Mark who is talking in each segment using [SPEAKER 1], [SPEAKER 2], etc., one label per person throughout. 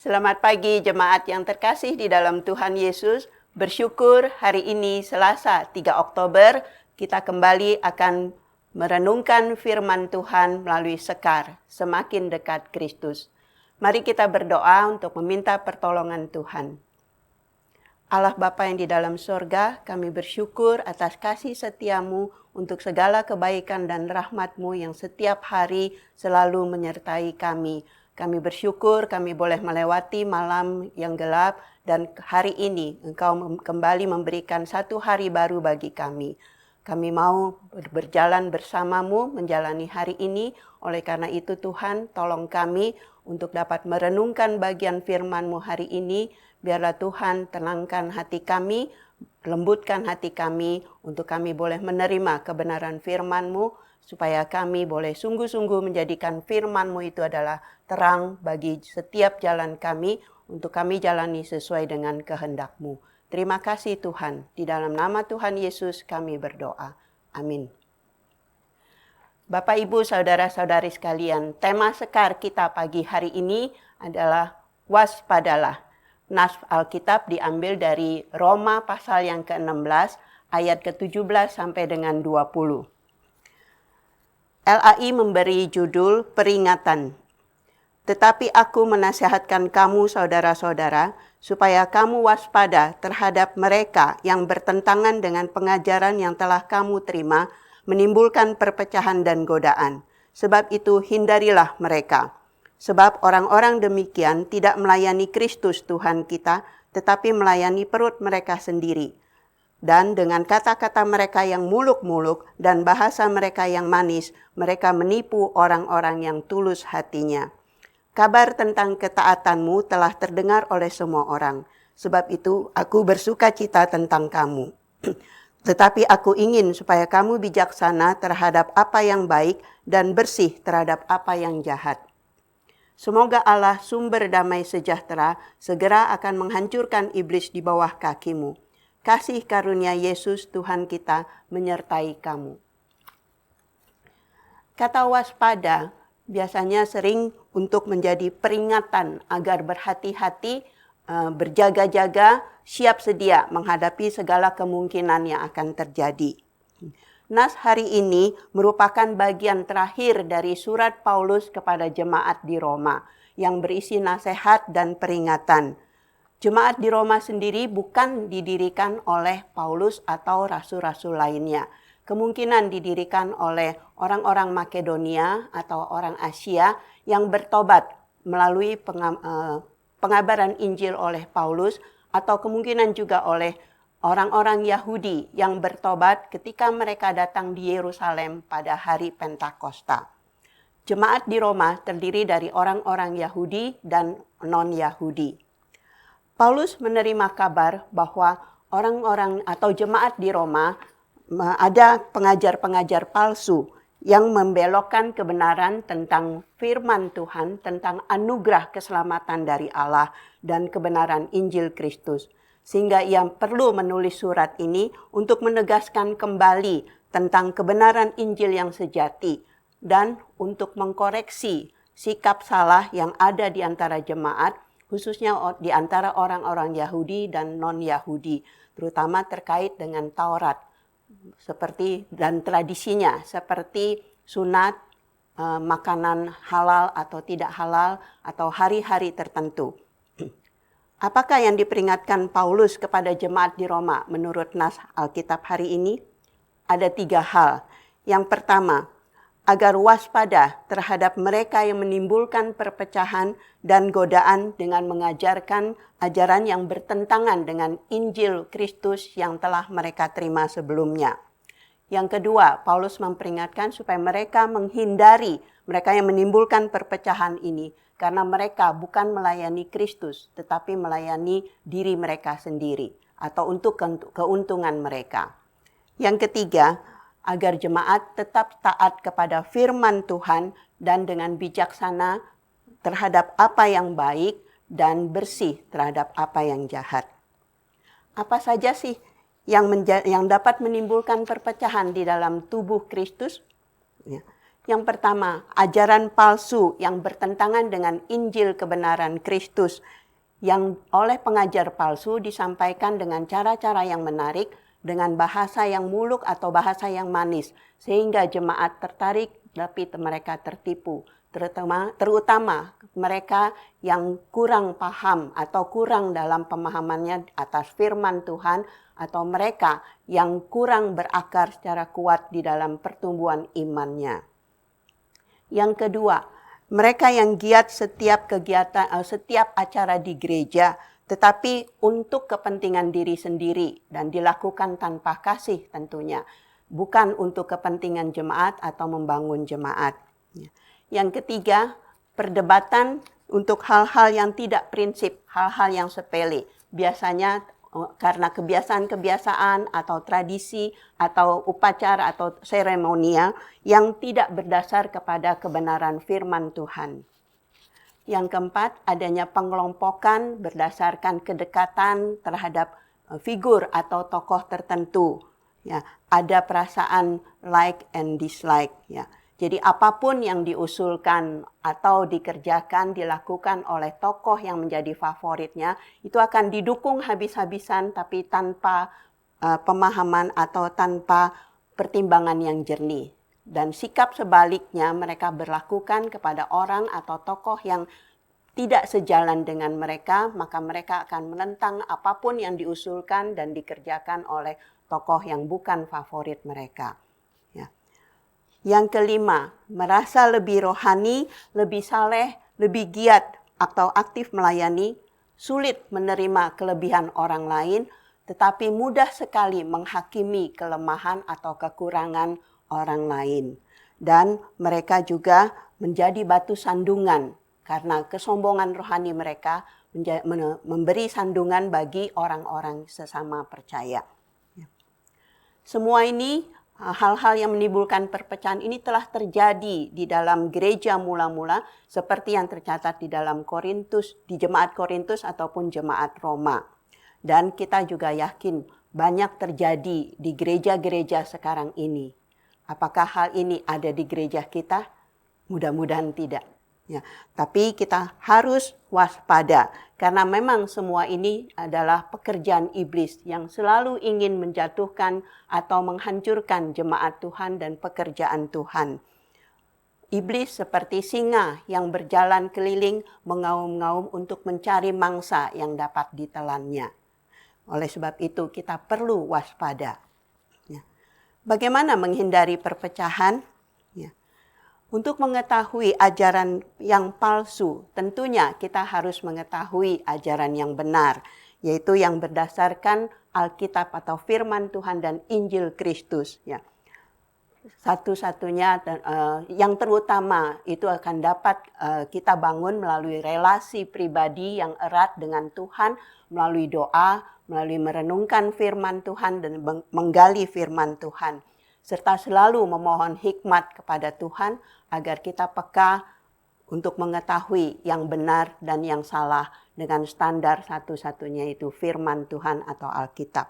[SPEAKER 1] Selamat pagi jemaat yang terkasih di dalam Tuhan Yesus. Bersyukur hari ini Selasa 3 Oktober kita kembali akan merenungkan firman Tuhan melalui Sekar, semakin dekat Kristus. Mari kita berdoa untuk meminta pertolongan Tuhan. Allah Bapa yang di dalam sorga, kami bersyukur atas kasih setiamu untuk segala kebaikan dan rahmat-Mu yang setiap hari selalu menyertai kami. Kami bersyukur kami boleh melewati malam yang gelap dan hari ini Engkau kembali memberikan satu hari baru bagi kami. Kami mau berjalan bersama-Mu menjalani hari ini. Oleh karena itu Tuhan, tolong kami untuk dapat merenungkan bagian firman-Mu hari ini. Biarlah Tuhan tenangkan hati kami, lembutkan hati kami untuk kami boleh menerima kebenaran firman-Mu, supaya kami boleh sungguh-sungguh menjadikan firman-Mu itu adalah terang bagi setiap jalan kami, untuk kami jalani sesuai dengan kehendak-Mu. Terima kasih Tuhan, di dalam nama Tuhan Yesus kami berdoa. Amin. Bapak, Ibu, Saudara-saudari sekalian, tema Sekar kita pagi hari ini adalah waspadalah. Nas Alkitab diambil dari Roma pasal yang ke-16, ayat ke-17 sampai dengan 20. LAI memberi judul peringatan. Tetapi aku menasihatkan kamu saudara-saudara, supaya kamu waspada terhadap mereka yang bertentangan dengan pengajaran yang telah kamu terima, menimbulkan perpecahan dan godaan. Sebab itu hindarilah mereka. Sebab orang-orang demikian tidak melayani Kristus Tuhan kita, tetapi melayani perut mereka sendiri. Dan dengan kata-kata mereka yang muluk-muluk dan bahasa mereka yang manis, mereka menipu orang-orang yang tulus hatinya. Kabar tentang ketaatanmu telah terdengar oleh semua orang. Sebab itu aku bersuka cita tentang kamu. Tetapi aku ingin supaya kamu bijaksana terhadap apa yang baik dan bersih terhadap apa yang jahat. Semoga Allah sumber damai sejahtera segera akan menghancurkan iblis di bawah kakimu. Kasih karunia Yesus Tuhan kita menyertai kamu. Kata waspada biasanya sering untuk menjadi peringatan agar berhati-hati, berjaga-jaga, siap sedia menghadapi segala kemungkinan yang akan terjadi. Nas hari ini merupakan bagian terakhir dari surat Paulus kepada jemaat di Roma yang berisi nasihat dan peringatan. Jemaat di Roma sendiri bukan didirikan oleh Paulus atau rasul-rasul lainnya. Kemungkinan didirikan oleh orang-orang Makedonia atau orang Asia yang bertobat melalui pengabaran Injil oleh Paulus, atau kemungkinan juga oleh orang-orang Yahudi yang bertobat ketika mereka datang di Yerusalem pada hari Pentakosta. Jemaat di Roma terdiri dari orang-orang Yahudi dan non-Yahudi. Paulus menerima kabar bahwa orang-orang atau jemaat di Roma ada pengajar-pengajar palsu yang membelokkan kebenaran tentang firman Tuhan, tentang anugerah keselamatan dari Allah dan kebenaran Injil Kristus. Sehingga ia perlu menulis surat ini untuk menegaskan kembali tentang kebenaran Injil yang sejati dan untuk mengkoreksi sikap salah yang ada di antara jemaat, khususnya di antara orang-orang Yahudi dan non-Yahudi, terutama terkait dengan Taurat dan tradisinya, seperti sunat, makanan halal atau tidak halal, atau hari-hari tertentu. Apakah yang diperingatkan Paulus kepada jemaat di Roma menurut nas Alkitab hari ini? Ada 3 hal. Yang pertama, agar waspada terhadap mereka yang menimbulkan perpecahan dan godaan dengan mengajarkan ajaran yang bertentangan dengan Injil Kristus yang telah mereka terima sebelumnya. Yang kedua, Paulus memperingatkan supaya mereka menghindari mereka yang menimbulkan perpecahan ini, karena mereka bukan melayani Kristus, tetapi melayani diri mereka sendiri atau untuk keuntungan mereka. Yang ketiga, agar jemaat tetap taat kepada firman Tuhan dan dengan bijaksana terhadap apa yang baik dan bersih terhadap apa yang jahat. Apa saja sih yang dapat menimbulkan perpecahan di dalam tubuh Kristus? Yang pertama, ajaran palsu yang bertentangan dengan Injil kebenaran Kristus yang oleh pengajar palsu disampaikan dengan cara-cara yang menarik, dengan bahasa yang muluk atau bahasa yang manis, sehingga jemaat tertarik tapi mereka tertipu. Terutama mereka yang kurang paham atau kurang dalam pemahamannya atas firman Tuhan, atau mereka yang kurang berakar secara kuat di dalam pertumbuhan imannya. Yang kedua, mereka yang giat setiap acara di gereja, tetapi untuk kepentingan diri sendiri dan dilakukan tanpa kasih tentunya, bukan untuk kepentingan jemaat atau membangun jemaat. Yang ketiga, perdebatan untuk hal-hal yang tidak prinsip, hal-hal yang sepele. Biasanya karena kebiasaan-kebiasaan atau tradisi atau upacara atau seremonial yang tidak berdasar kepada kebenaran firman Tuhan. Yang keempat, adanya pengelompokan berdasarkan kedekatan terhadap figur atau tokoh tertentu. Ya, ada perasaan like and dislike. Ya. Jadi apapun yang diusulkan atau dikerjakan, dilakukan oleh tokoh yang menjadi favoritnya, itu akan didukung habis-habisan tapi tanpa pemahaman atau tanpa pertimbangan yang jernih. Dan sikap sebaliknya mereka berlakukan kepada orang atau tokoh yang tidak sejalan dengan mereka, maka mereka akan menentang apapun yang diusulkan dan dikerjakan oleh tokoh yang bukan favorit mereka. Yang kelima, merasa lebih rohani, lebih saleh, lebih giat atau aktif melayani, sulit menerima kelebihan orang lain, tetapi mudah sekali menghakimi kelemahan atau kekurangan orang lain. Dan mereka juga menjadi batu sandungan karena kesombongan rohani mereka memberi sandungan bagi orang-orang sesama percaya. Semua ini, hal-hal yang menimbulkan perpecahan ini telah terjadi di dalam gereja mula-mula seperti yang tercatat di dalam Korintus, di jemaat Korintus ataupun jemaat Roma. Dan kita juga yakin banyak terjadi di gereja-gereja sekarang ini. Apakah hal ini ada di gereja kita? Mudah-mudahan tidak. Ya, tapi kita harus waspada karena memang semua ini adalah pekerjaan iblis yang selalu ingin menjatuhkan atau menghancurkan jemaat Tuhan dan pekerjaan Tuhan. Iblis seperti singa yang berjalan keliling mengaum-ngaum untuk mencari mangsa yang dapat ditelannya. Oleh sebab itu kita perlu waspada. Ya. Bagaimana menghindari perpecahan? Untuk mengetahui ajaran yang palsu, tentunya kita harus mengetahui ajaran yang benar, yaitu yang berdasarkan Alkitab atau firman Tuhan dan Injil Kristus. Ya. Satu-satunya yang terutama itu akan dapat kita bangun melalui relasi pribadi yang erat dengan Tuhan, melalui doa, melalui merenungkan firman Tuhan dan menggali firman Tuhan. Serta selalu memohon hikmat kepada Tuhan agar kita peka untuk mengetahui yang benar dan yang salah dengan standar satu-satunya itu firman Tuhan atau Alkitab.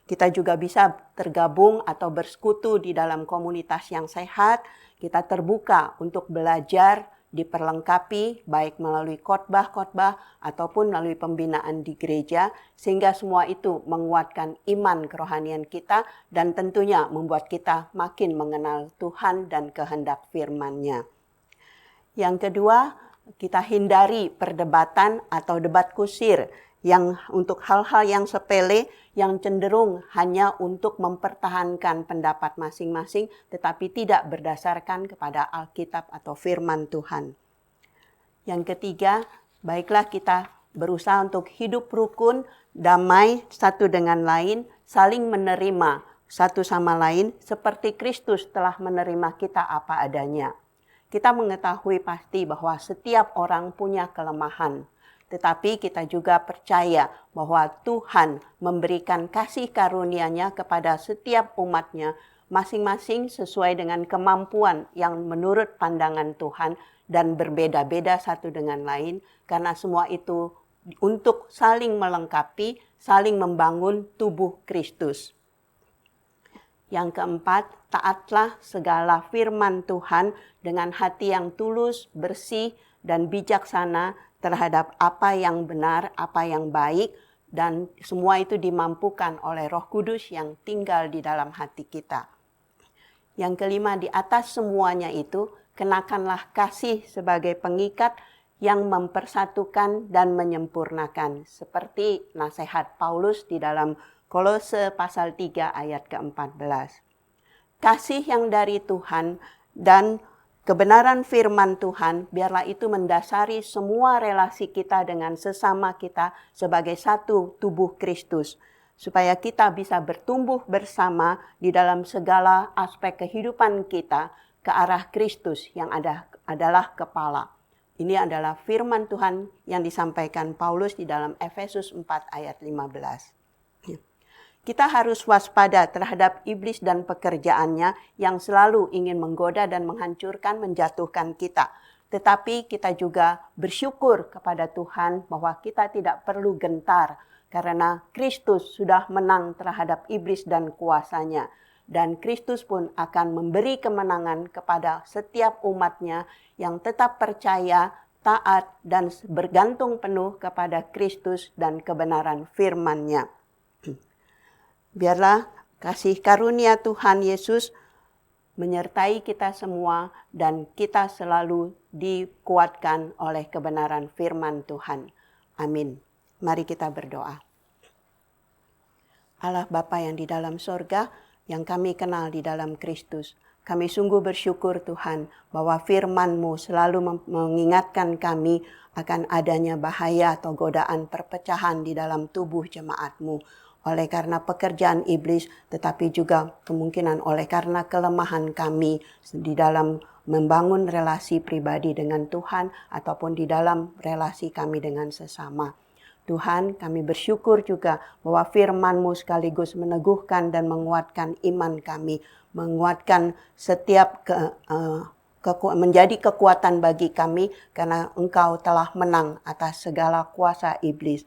[SPEAKER 1] Kita juga bisa tergabung atau bersekutu di dalam komunitas yang sehat. Kita terbuka untuk belajar, diperlengkapi baik melalui khotbah-khotbah ataupun melalui pembinaan di gereja, sehingga semua itu menguatkan iman kerohanian kita dan tentunya membuat kita makin mengenal Tuhan dan kehendak firman-Nya. Yang kedua, kita hindari perdebatan atau debat kusir yang untuk hal-hal yang sepele yang cenderung hanya untuk mempertahankan pendapat masing-masing tetapi tidak berdasarkan kepada Alkitab atau firman Tuhan. Yang ketiga, baiklah kita berusaha untuk hidup rukun, damai satu dengan lain, saling menerima satu sama lain seperti Kristus telah menerima kita apa adanya. Kita mengetahui pasti bahwa setiap orang punya kelemahan. Tetapi kita juga percaya bahwa Tuhan memberikan kasih karunia-Nya kepada setiap umat-Nya masing-masing sesuai dengan kemampuan yang menurut pandangan Tuhan dan berbeda-beda satu dengan lain karena semua itu untuk saling melengkapi, saling membangun tubuh Kristus. Yang keempat, taatlah segala firman Tuhan dengan hati yang tulus, bersih, dan bijaksana terhadap apa yang benar, apa yang baik, dan semua itu dimampukan oleh Roh Kudus yang tinggal di dalam hati kita. Yang kelima, di atas semuanya itu, kenakanlah kasih sebagai pengikat yang mempersatukan dan menyempurnakan. Seperti nasihat Paulus di dalam Kolose pasal 3 ayat ke-14. Kasih yang dari Tuhan dan kebenaran firman Tuhan, biarlah itu mendasari semua relasi kita dengan sesama kita sebagai satu tubuh Kristus. Supaya kita bisa bertumbuh bersama di dalam segala aspek kehidupan kita ke arah Kristus yang adalah kepala. Ini adalah firman Tuhan yang disampaikan Paulus di dalam Efesus 4 ayat 15. Kita harus waspada terhadap iblis dan pekerjaannya yang selalu ingin menggoda dan menghancurkan, menjatuhkan kita. Tetapi kita juga bersyukur kepada Tuhan bahwa kita tidak perlu gentar karena Kristus sudah menang terhadap iblis dan kuasanya. Dan Kristus pun akan memberi kemenangan kepada setiap umatnya yang tetap percaya, taat, dan bergantung penuh kepada Kristus dan kebenaran firman-Nya. Biarlah kasih karunia Tuhan Yesus menyertai kita semua dan kita selalu dikuatkan oleh kebenaran firman Tuhan. Amin. Mari kita berdoa. Allah Bapa yang di dalam sorga, yang kami kenal di dalam Kristus, kami sungguh bersyukur Tuhan bahwa firman-Mu selalu mengingatkan kami akan adanya bahaya atau godaan perpecahan di dalam tubuh jemaat-Mu. Oleh karena pekerjaan iblis, tetapi juga kemungkinan oleh karena kelemahan kami di dalam membangun relasi pribadi dengan Tuhan ataupun di dalam relasi kami dengan sesama. Tuhan, kami bersyukur juga bahwa firman-Mu sekaligus meneguhkan dan menguatkan iman kami, menguatkan setiap menjadi kekuatan bagi kami karena Engkau telah menang atas segala kuasa iblis.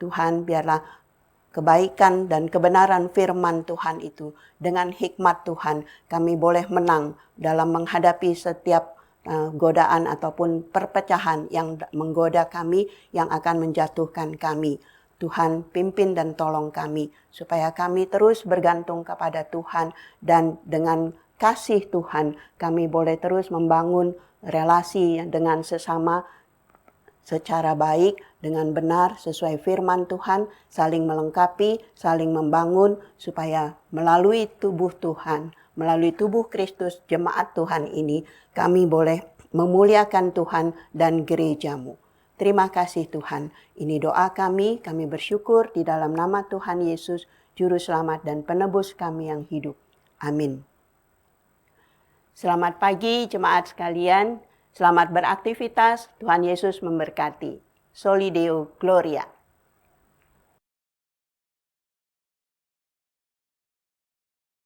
[SPEAKER 1] Tuhan, biarlah kebaikan dan kebenaran firman Tuhan itu dengan hikmat Tuhan kami boleh menang dalam menghadapi setiap godaan ataupun perpecahan yang menggoda kami, yang akan menjatuhkan kami. Tuhan pimpin dan tolong kami supaya kami terus bergantung kepada Tuhan dan dengan kasih Tuhan kami boleh terus membangun relasi dengan sesama secara baik, dengan benar, sesuai firman Tuhan, saling melengkapi, saling membangun, supaya melalui tubuh Tuhan, melalui tubuh Kristus, jemaat Tuhan ini, kami boleh memuliakan Tuhan dan gereja-Mu. Terima kasih Tuhan, ini doa kami bersyukur di dalam nama Tuhan Yesus, Juru Selamat dan Penebus kami yang hidup. Amin. Selamat pagi jemaat sekalian. Selamat beraktivitas, Tuhan Yesus memberkati. Soli Deo Gloria.